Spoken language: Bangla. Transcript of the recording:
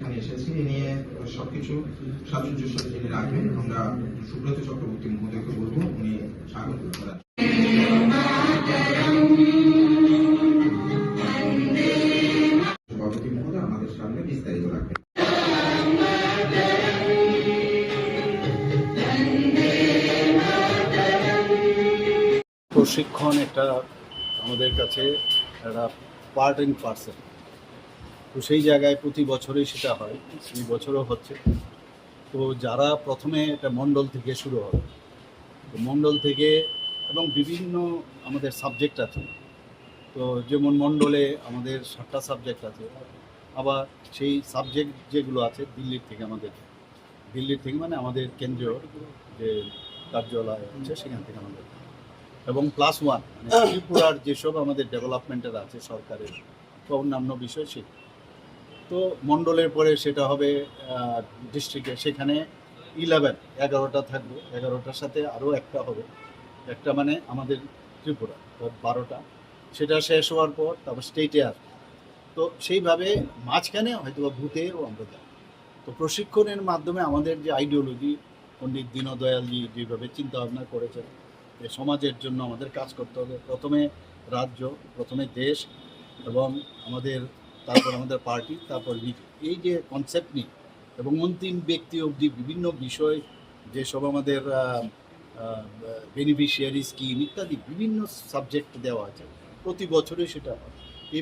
এখানে এসেছি এ নিয়ে সবকিছু সাজুজ্যের সাথে যিনি রাখবেন আমরা সুব্রত চক্রবর্তী মহোদয়কে বলবো উনি স্বাগত জানাচ্ছেন। সভাপতি মহোদয় আমাদের সামনে বিস্তারিত রাখবেন। প্রশিক্ষণ একটা আমাদের কাছে একটা পার্ট অ্যান্ড পার্সেল। তো সেই জায়গায় প্রতি বছরই সেটা হয়, এই বছরও হচ্ছে। তো যারা প্রথমে একটা মণ্ডল থেকে শুরু হবে, তো মণ্ডল থেকে এবং বিভিন্ন আমাদের সাবজেক্ট আছে। তো যেমন মণ্ডলে আমাদের 7টা সাবজেক্ট আছে, আবার সেই সাবজেক্ট যেগুলো আছে দিল্লির থেকে মানে আমাদের কেন্দ্রীয় যে কার্যালয় আছে সেখান থেকে আমাদের, এবং +1 মানে ত্রিপুরার যেসব আমাদের ডেভেলপমেন্টের আছে সরকারের বা অন্যান্য বিষয় সে। তো মণ্ডলের পরে সেটা হবে ডিস্ট্রিক্টে, সেখানে 11টা থাকবে, 11টার সাথে আরও একটা হবে, একটা মানে আমাদের ত্রিপুরা 12টা। সেটা শেষ হওয়ার পর তারপর স্টেটে আসবে। তো সেইভাবে মাঝখানে হয়তো বা ভূতেও আমরা যাই। তো প্রশিক্ষণের মাধ্যমে আমাদের যে আইডিওলজি পণ্ডিত দীনদয়ালজি যেভাবে চিন্তা ভাবনা করেছেন যে সমাজের জন্য আমাদের কাজ করতে হবে, প্রথমে রাজ্য, প্রথমে দেশ, এবং তারপর আমাদের পার্টি, তারপর লিগ, এই যে কনসেপ্ট নিয়ে এবং অন্তিম ব্যক্তি অবধি বিভিন্ন বিষয় যেসব আমাদের বেনিফিশিয়ারি স্কিম ইত্যাদি বিভিন্ন সাবজেক্ট দেওয়া আছে, প্রতি বছরই সেটা হয়।